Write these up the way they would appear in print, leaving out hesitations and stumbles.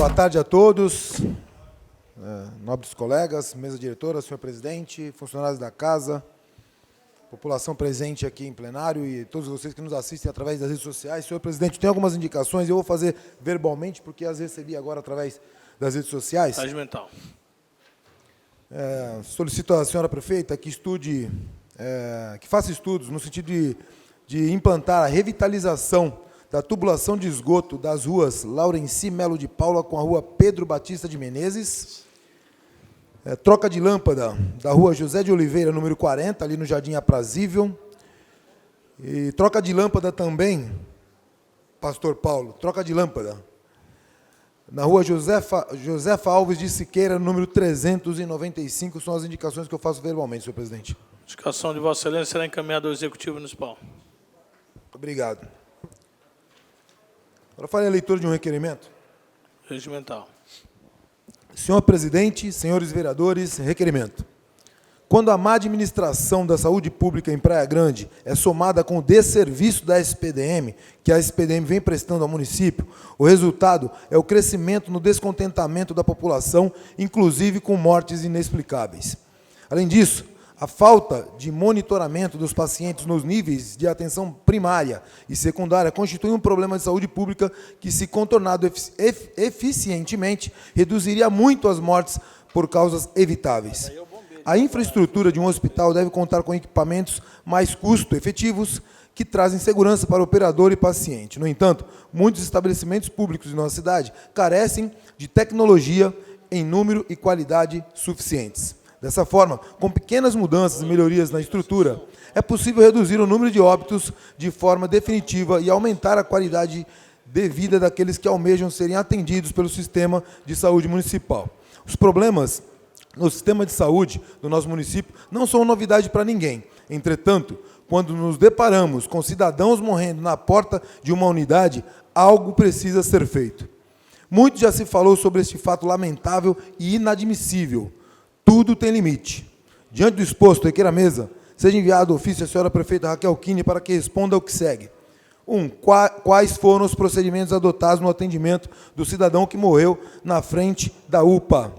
Boa tarde a todos, nobres colegas, mesa diretora, senhor presidente, funcionários da casa, população presente aqui em plenário e todos vocês que nos assistem através das redes sociais. Senhor presidente, tem algumas indicações, eu vou fazer verbalmente, porque as recebi agora através das redes sociais. Regimental. Solicito à senhora prefeita que estude, que faça estudos no sentido de implantar a revitalização da tubulação de esgoto das ruas Laurenci Melo de Paula com a rua Pedro Batista de Menezes, troca de lâmpada da rua José de Oliveira, número 40, ali no Jardim Aprazível, e troca de lâmpada também, Pastor Paulo, troca de lâmpada, na rua Josefa Alves de Siqueira, número 395, são as indicações que eu faço verbalmente, senhor presidente. Indicação de Vossa Excelência será encaminhada ao Executivo Municipal. Obrigado. Agora farei a leitura de um requerimento. Regimental. Senhor presidente, senhores vereadores, requerimento. Quando a má administração da saúde pública em Praia Grande é somada com o desserviço da SPDM, que a SPDM vem prestando ao município, o resultado é o crescimento no descontentamento da população, inclusive com mortes inexplicáveis. Além disso, a falta de monitoramento dos pacientes nos níveis de atenção primária e secundária constitui um problema de saúde pública que, se contornado eficientemente, reduziria muito as mortes por causas evitáveis. A infraestrutura de um hospital deve contar com equipamentos mais custo-efetivos que trazem segurança para o operador e paciente. No entanto, muitos estabelecimentos públicos de nossa cidade carecem de tecnologia em número e qualidade suficientes. Dessa forma, com pequenas mudanças e melhorias na estrutura, é possível reduzir o número de óbitos de forma definitiva e aumentar a qualidade de vida daqueles que almejam serem atendidos pelo sistema de saúde municipal. Os problemas no sistema de saúde do nosso município não são novidade para ninguém. Entretanto, quando nos deparamos com cidadãos morrendo na porta de uma unidade, algo precisa ser feito. Muito já se falou sobre este fato lamentável e inadmissível. Tudo tem limite. Diante do exposto, requer à mesa, seja enviado ofício à senhora prefeita Raquel Kine para que responda ao que segue. 1. Quais foram os procedimentos adotados no atendimento do cidadão que morreu na frente da UPA?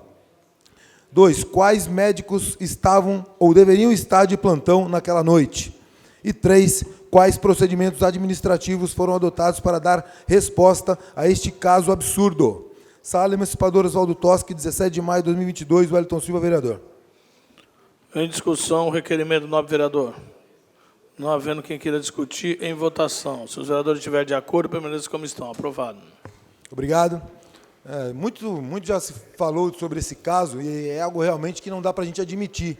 2. Quais médicos estavam ou deveriam estar de plantão naquela noite? E 3. Quais procedimentos administrativos foram adotados para dar resposta a este caso absurdo? Sala Emancipadora Oswaldo Toschi, 17 de maio de 2022, Wellington Silva, vereador. Em discussão, o requerimento do nobre vereador. Não havendo quem queira discutir, em votação. Se os vereadores estiverem de acordo, permaneçam como estão. Aprovado. Obrigado. Muito já se falou sobre esse caso e é algo realmente que não dá para a gente admitir.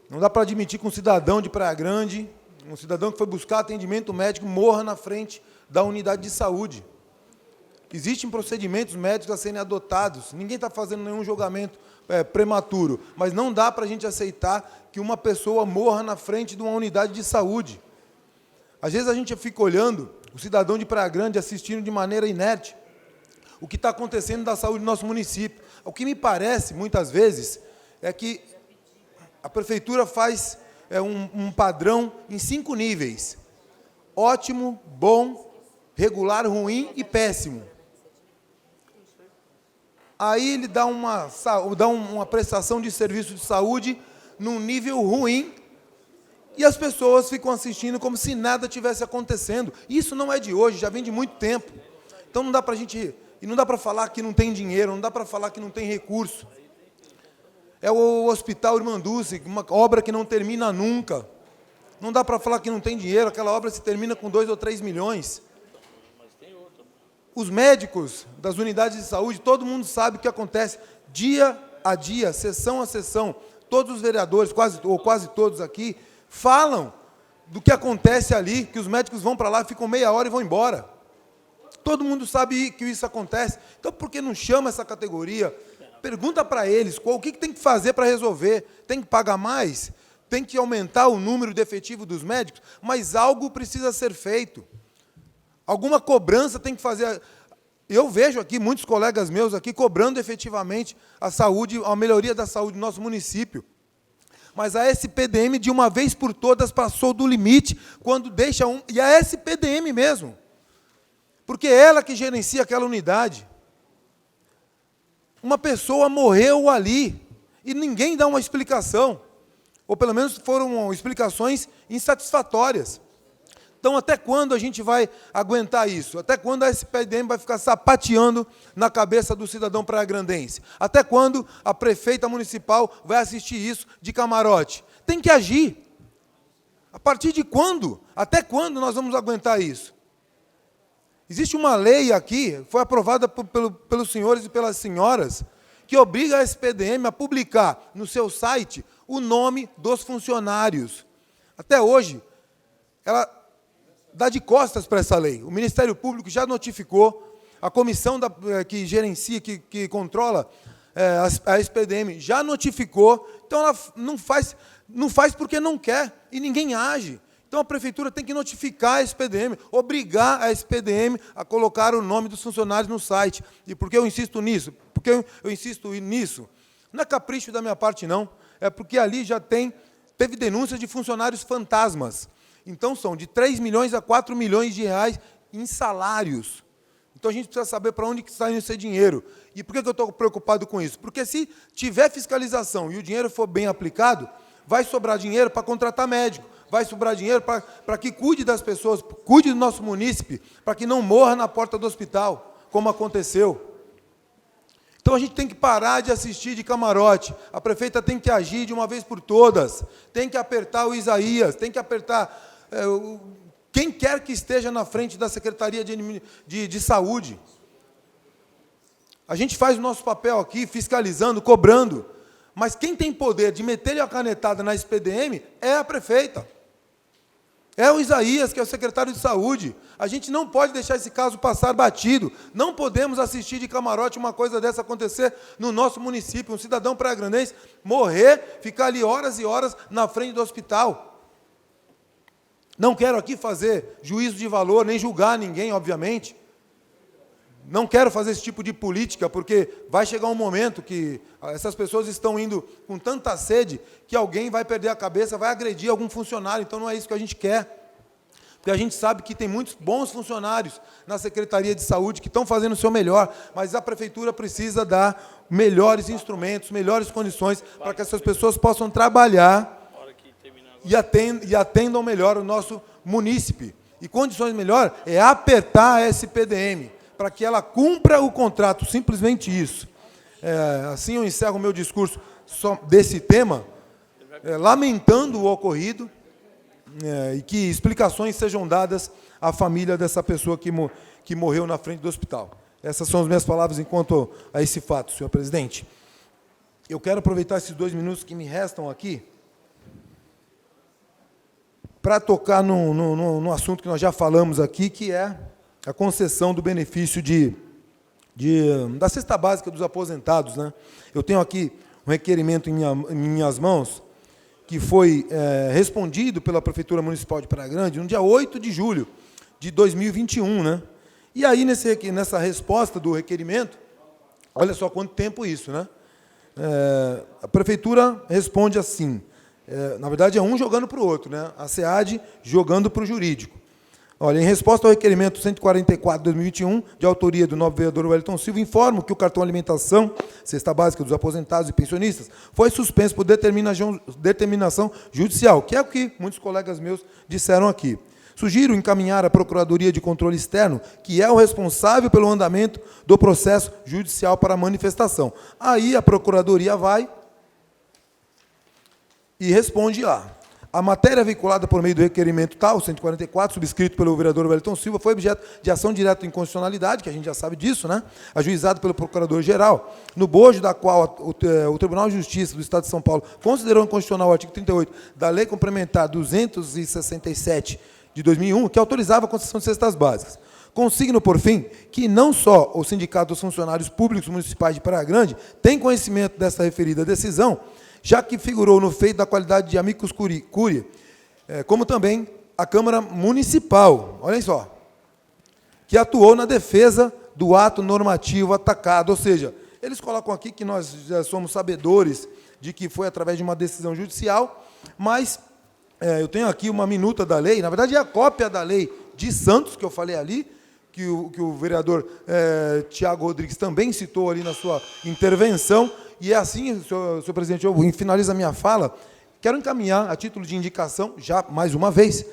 Não dá para admitir que um cidadão de Praia Grande, um cidadão que foi buscar atendimento médico, morra na frente da unidade de saúde. Existem procedimentos médicos a serem adotados, ninguém está fazendo nenhum julgamento prematuro, mas não dá para a gente aceitar que uma pessoa morra na frente de uma unidade de saúde. Às vezes a gente fica olhando o cidadão de Praia Grande assistindo de maneira inerte o que está acontecendo da saúde do nosso município. O que me parece, muitas vezes, é que a prefeitura faz um padrão em 5 níveis: ótimo, bom, regular, ruim e péssimo. Aí ele dá uma prestação de serviço de saúde num nível ruim e as pessoas ficam assistindo como se nada tivesse acontecendo. Isso não é de hoje, já vem de muito tempo. Então não dá para a gente... E não dá para falar que não tem dinheiro, não dá para falar que não tem recurso. É o Hospital Irmanduce, uma obra que não termina nunca. Não dá para falar que não tem dinheiro, aquela obra se termina com 2 ou 3 milhões. Os médicos das unidades de saúde, todo mundo sabe o que acontece dia a dia, sessão a sessão. Todos os vereadores, quase todos aqui, falam do que acontece ali, que os médicos vão para lá, ficam meia hora e vão embora. Todo mundo sabe que isso acontece. Então, por que não chama essa categoria? Pergunta para eles o que tem que fazer para resolver. Tem que pagar mais? Tem que aumentar o número de efetivo dos médicos? Mas algo precisa ser feito. Alguma cobrança tem que fazer. Eu vejo aqui muitos colegas meus aqui cobrando efetivamente a saúde, a melhoria da saúde do nosso município. Mas a SPDM, de uma vez por todas, passou do limite quando deixa E a SPDM mesmo. Porque é ela que gerencia aquela unidade. uma pessoa morreu ali e ninguém dá uma explicação, ou pelo menos foram explicações insatisfatórias. Então, até quando a gente vai aguentar isso? Até quando a SPDM vai ficar sapateando na cabeça do cidadão praia-grandense? Até quando a prefeita municipal vai assistir isso de camarote? Tem que agir. A partir de quando? Até quando nós vamos aguentar isso? Existe uma lei aqui, foi aprovada pelos senhores e pelas senhoras, que obriga a SPDM a publicar no seu site o nome dos funcionários. Até hoje, ela dá de costas para essa lei. O Ministério Público já notificou, a comissão que gerencia, que controla a SPDM já notificou, então ela não faz porque não quer e ninguém age. Então a prefeitura tem que notificar a SPDM, obrigar a SPDM a colocar o nome dos funcionários no site. E por que eu insisto nisso? Porque eu insisto nisso? Não é capricho da minha parte, não. É porque ali já teve denúncias de funcionários fantasmas. Então, são de 3 milhões a 4 milhões de reais em salários. Então, a gente precisa saber para onde está indo esse dinheiro. E por que eu estou preocupado com isso? Porque se tiver fiscalização e o dinheiro for bem aplicado, vai sobrar dinheiro para contratar médico, vai sobrar dinheiro para que cuide das pessoas, cuide do nosso munícipe, para que não morra na porta do hospital, como aconteceu. Então, a gente tem que parar de assistir de camarote. A prefeita tem que agir de uma vez por todas. Tem que apertar o Isaías, tem que apertar quem quer que esteja na frente da Secretaria de Saúde. A gente faz o nosso papel aqui, fiscalizando, cobrando, mas quem tem poder de meter a canetada na SPDM é a prefeita. É o Isaías, que é o secretário de Saúde. A gente não pode deixar esse caso passar batido. Não podemos assistir de camarote uma coisa dessa acontecer no nosso município. Um cidadão praia-grandense morrer, ficar ali horas e horas na frente do hospital. Não quero aqui fazer juízo de valor, nem julgar ninguém, obviamente. Não quero fazer esse tipo de política, porque vai chegar um momento que essas pessoas estão indo com tanta sede que alguém vai perder a cabeça, vai agredir algum funcionário. Então, não é isso que a gente quer. Porque a gente sabe que tem muitos bons funcionários na Secretaria de Saúde que estão fazendo o seu melhor, mas a prefeitura precisa dar melhores instrumentos, melhores condições para que essas pessoas possam trabalhar e atendam melhor o nosso munícipe. E condições melhores é apertar a SPDM, para que ela cumpra o contrato, simplesmente isso. Assim eu encerro o meu discurso desse tema, lamentando o ocorrido, e que explicações sejam dadas à família dessa pessoa que morreu na frente do hospital. Essas são as minhas palavras enquanto a esse fato, senhor presidente. Eu quero aproveitar esses 2 minutos que me restam aqui para tocar num assunto que nós já falamos aqui, que é a concessão do benefício da cesta básica dos aposentados, né? Eu tenho aqui um requerimento em minhas mãos, que foi respondido pela Prefeitura Municipal de Praia Grande no dia 8 de julho de 2021. Né? E aí, nessa resposta do requerimento, olha só quanto tempo isso, né? A Prefeitura responde assim, na verdade é um jogando para o outro, né? A SEAD jogando para o jurídico. Olha, em resposta ao requerimento 144 de 2021, de autoria do nobre vereador Wellington Silva, informo que o cartão alimentação, cesta básica dos aposentados e pensionistas, foi suspenso por determinação judicial, que é o que muitos colegas meus disseram aqui. Sugiro encaminhar à Procuradoria de Controle Externo, que é o responsável pelo andamento do processo judicial para a manifestação. Aí a Procuradoria vai e responde lá. A matéria veiculada por meio do requerimento tal, 144, subscrito pelo vereador Wellington Silva, foi objeto de ação direta de inconstitucionalidade, que a gente já sabe disso, né? Ajuizado pelo Procurador-Geral, no bojo da qual o Tribunal de Justiça do Estado de São Paulo considerou inconstitucional o artigo 38 da Lei Complementar 267 de 2001, que autorizava a concessão de cestas básicas. Consigno, por fim, que não só o Sindicato dos Funcionários Públicos Municipais de Praia Grande tem conhecimento dessa referida decisão, já que figurou no feito da qualidade de amicus curiae, como também a Câmara Municipal, olhem só, que atuou na defesa do ato normativo atacado, ou seja, eles colocam aqui que nós já somos sabedores de que foi através de uma decisão judicial, mas eu tenho aqui uma minuta da lei, na verdade é a cópia da lei de Santos, que eu falei ali, que o vereador Tiago Rodrigues também citou ali na sua intervenção. E é assim, senhor presidente, eu finalizo a minha fala. Quero encaminhar, a título de indicação, já mais uma vez,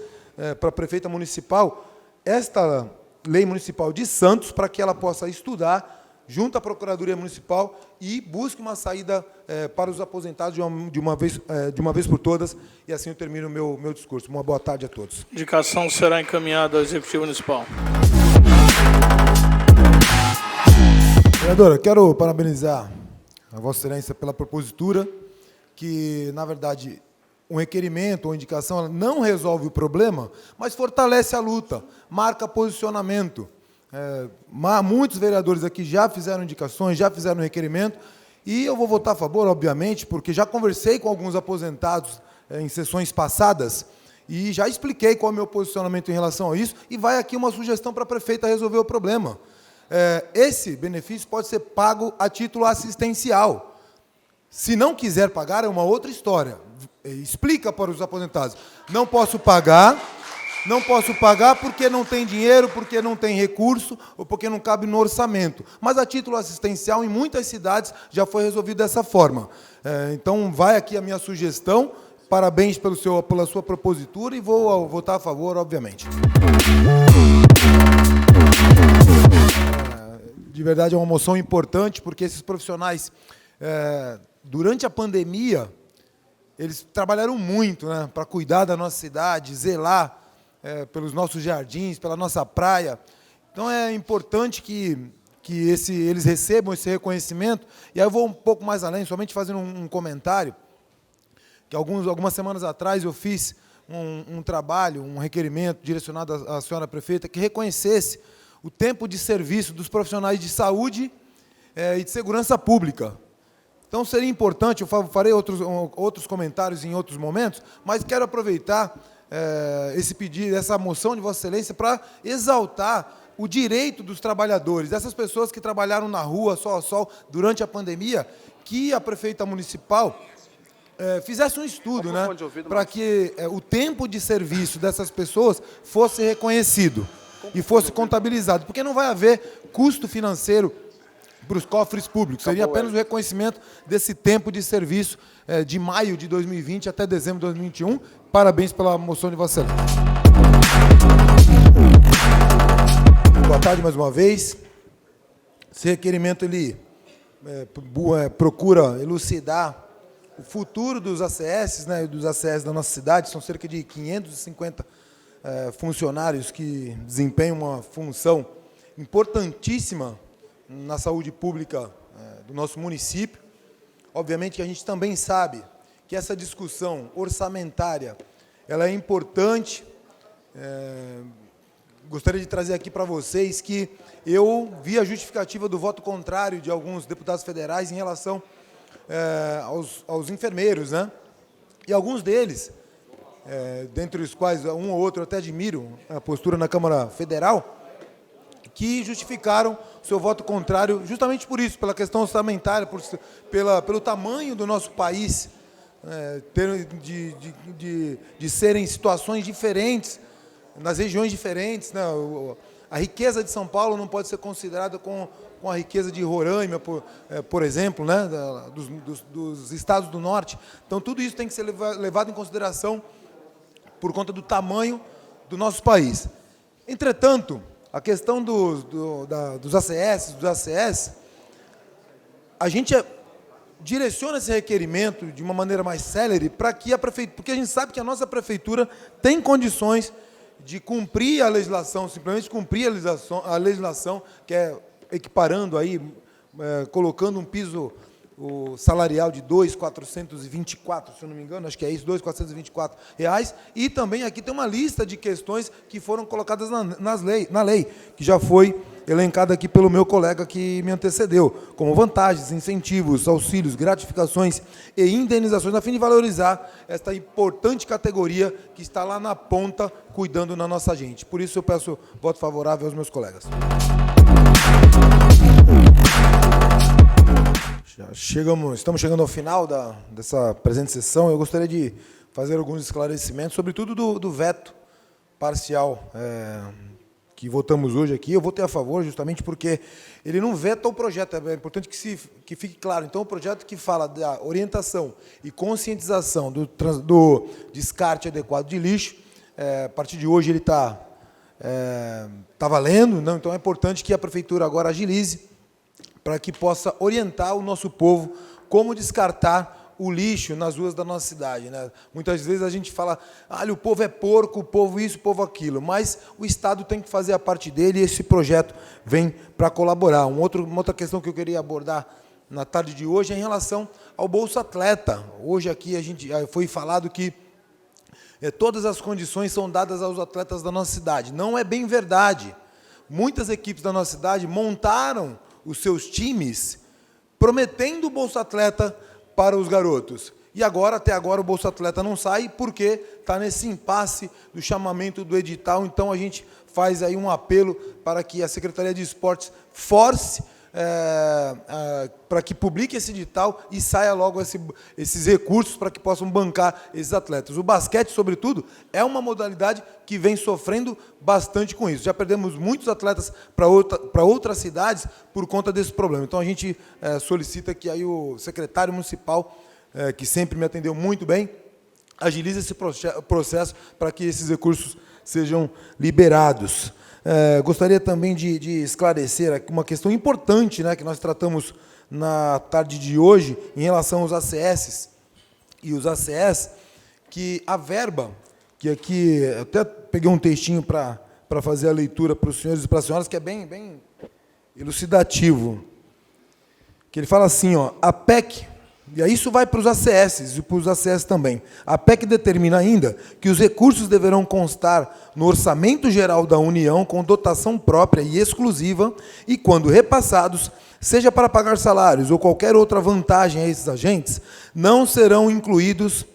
para a prefeita municipal, esta lei municipal de Santos, para que ela possa estudar junto à Procuradoria Municipal e busque uma saída para os aposentados de uma vez por todas. E assim eu termino o meu discurso. Uma boa tarde a todos. Indicação será encaminhada ao Executivo Municipal. Vereadora, quero parabenizar a Vossa Excelência pela propositura, que, na verdade, um requerimento ou indicação ela não resolve o problema, mas fortalece a luta, marca posicionamento. Muitos vereadores aqui já fizeram indicações, já fizeram requerimento, e eu vou votar a favor, obviamente, porque já conversei com alguns aposentados em sessões passadas e já expliquei qual é o meu posicionamento em relação a isso, e vai aqui uma sugestão para a prefeita resolver o problema. Esse benefício pode ser pago a título assistencial. Se não quiser pagar, é uma outra história. Explica para os aposentados. Não posso pagar porque não tem dinheiro, porque não tem recurso, ou porque não cabe no orçamento. Mas a título assistencial, em muitas cidades, já foi resolvido dessa forma. Então, vai aqui a minha sugestão. Parabéns pela sua propositura e vou votar a favor, obviamente. De verdade, é uma moção importante, porque esses profissionais, durante a pandemia, eles trabalharam muito, né, para cuidar da nossa cidade, zelar pelos nossos jardins, pela nossa praia. Então, é importante que eles recebam esse reconhecimento. E aí eu vou um pouco mais além, somente fazendo um comentário, que algumas semanas atrás eu fiz um trabalho, um requerimento direcionado à senhora prefeita, que reconhecesse o tempo de serviço dos profissionais de saúde e de segurança pública. Então, seria importante, eu farei outros comentários em outros momentos, mas quero aproveitar esse pedido, essa moção de Vossa Excelência, para exaltar o direito dos trabalhadores, dessas pessoas que trabalharam na rua, sol a sol, durante a pandemia, que a prefeita municipal fizesse um estudo, né, para que o tempo de serviço dessas pessoas fosse reconhecido e fosse contabilizado, porque não vai haver custo financeiro para os cofres públicos, seria apenas o reconhecimento desse tempo de serviço de maio de 2020 até dezembro de 2021. Parabéns pela moção de Vossa Excelência. Boa tarde mais uma vez. Esse requerimento ele procura elucidar o futuro dos ACS, né, dos ACS da nossa cidade. São cerca de 550 funcionários que desempenham uma função importantíssima na saúde pública do nosso município. Obviamente que a gente também sabe que essa discussão orçamentária ela é importante. Gostaria de trazer aqui para vocês que eu vi a justificativa do voto contrário de alguns deputados federais em relação aos enfermeiros, né? E alguns deles, dentre os quais um ou outro eu até admiro a postura na Câmara Federal, que justificaram seu voto contrário justamente por isso, pela questão orçamentária, pelo tamanho do nosso país, de serem situações diferentes, nas regiões diferentes, né? A riqueza de São Paulo não pode ser considerada com a riqueza de Roraima, por exemplo, né? dos estados do norte. Então, tudo isso tem que ser levado em consideração por conta do tamanho do nosso país. Entretanto, a questão dos ACS, a gente direciona esse requerimento de uma maneira mais célere para que a prefeitura, porque a gente sabe que a nossa prefeitura tem condições de cumprir a legislação, simplesmente cumprir a legislação, que é equiparando aí, colocando um piso salarial de R$ 2.424, se eu não me engano, acho que é isso, R$ 2.424, e também aqui tem uma lista de questões que foram colocadas na lei, que já foi elencada aqui pelo meu colega que me antecedeu, como vantagens, incentivos, auxílios, gratificações e indenizações, a fim de valorizar esta importante categoria que está lá na ponta, cuidando da nossa gente. Por isso eu peço voto favorável aos meus colegas. Estamos chegando ao final dessa presente sessão. Eu gostaria de fazer alguns esclarecimentos, sobretudo do veto parcial que votamos hoje aqui, eu votei a favor justamente porque ele não veta o projeto, é importante que fique claro. Então, o projeto que fala da orientação e conscientização do descarte adequado de lixo, a partir de hoje ele está valendo, não? Então é importante que a Prefeitura agora agilize para que possa orientar o nosso povo como descartar o lixo nas ruas da nossa cidade, né? Muitas vezes a gente fala, o povo é porco, o povo isso, o povo aquilo, mas o Estado tem que fazer a parte dele e esse projeto vem para colaborar. Uma outra questão que eu queria abordar na tarde de hoje é em relação ao Bolsa Atleta. Hoje aqui foi falado que todas as condições são dadas aos atletas da nossa cidade. Não é bem verdade. Muitas equipes da nossa cidade montaram os seus times prometendo o Bolsa Atleta para os garotos. E agora, até agora, o Bolsa Atleta não sai porque está nesse impasse do chamamento do edital. Então, a gente faz aí um apelo para que a Secretaria de Esportes force para que publique esse edital e saia logo esses recursos para que possam bancar esses atletas. O basquete, sobretudo, é uma modalidade que vem sofrendo bastante com isso. Já perdemos muitos atletas para outras cidades por conta desse problema. Então, a gente solicita que aí o secretário municipal, que sempre me atendeu muito bem, agilize esse processo para que esses recursos sejam liberados. Gostaria também de esclarecer aqui uma questão importante, né, que nós tratamos na tarde de hoje, em relação aos ACS e os ACS, que a verba, que aqui, eu até peguei um textinho para fazer a leitura para os senhores e para as senhoras, que é bem elucidativo, que ele fala assim, a PEC, e aí isso vai para os ACS e para os ACS também. A PEC determina ainda que os recursos deverão constar no Orçamento Geral da União com dotação própria e exclusiva e, quando repassados, seja para pagar salários ou qualquer outra vantagem a esses agentes, não serão incluídos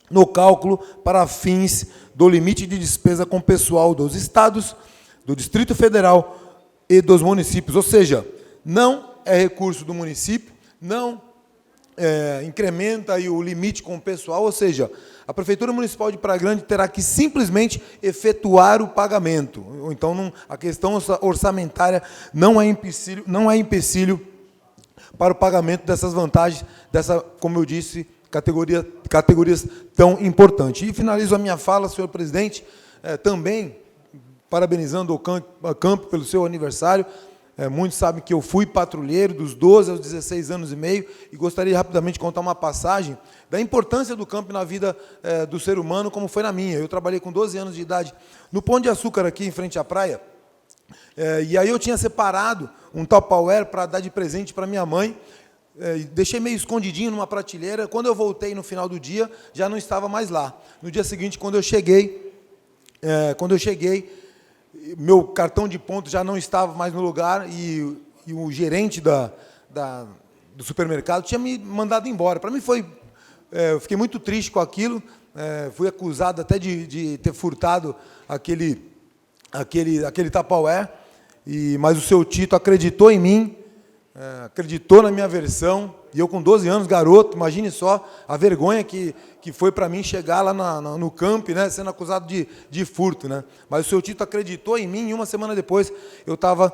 no cálculo para fins do limite de despesa com pessoal dos estados, do Distrito Federal e dos municípios. Ou seja, não é recurso do município, não incrementa aí o limite com o pessoal, ou seja, a Prefeitura Municipal de Praia Grande terá que simplesmente efetuar o pagamento. Então, a questão orçamentária não é empecilho para o pagamento dessas vantagens, como eu disse, categorias tão importantes. E finalizo a minha fala, senhor presidente, também parabenizando o Camp pelo seu aniversário. Muitos sabem que eu fui patrulheiro dos 12 aos 16 anos e meio e gostaria rapidamente de contar uma passagem da importância do campo na vida do ser humano, como foi na minha. Eu trabalhei com 12 anos de idade no Pão de Açúcar, aqui em frente à praia, e aí eu tinha separado um Tupperware para dar de presente para minha mãe, deixei meio escondidinho numa prateleira. Quando eu voltei no final do dia, já não estava mais lá. No dia seguinte, quando eu cheguei, meu cartão de ponto já não estava mais no lugar e o gerente do supermercado tinha me mandado embora. Para mim eu fiquei muito triste com aquilo, fui acusado até de ter furtado aquele Tupperware, mas o seu Tito acreditou em mim, acreditou na minha versão, e eu com 12 anos, garoto, imagine só a vergonha que foi para mim chegar lá no camp, né, sendo acusado de furto, né? Mas o seu Tito acreditou em mim e uma semana depois eu estava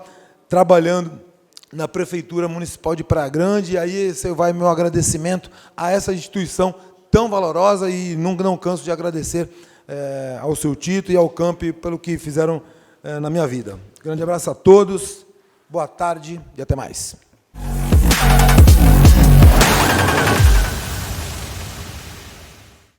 trabalhando na Prefeitura Municipal de Praia Grande, e aí vai meu agradecimento a essa instituição tão valorosa, e não canso de agradecer ao seu Tito e ao camp pelo que fizeram na minha vida. Grande abraço a todos, boa tarde e até mais.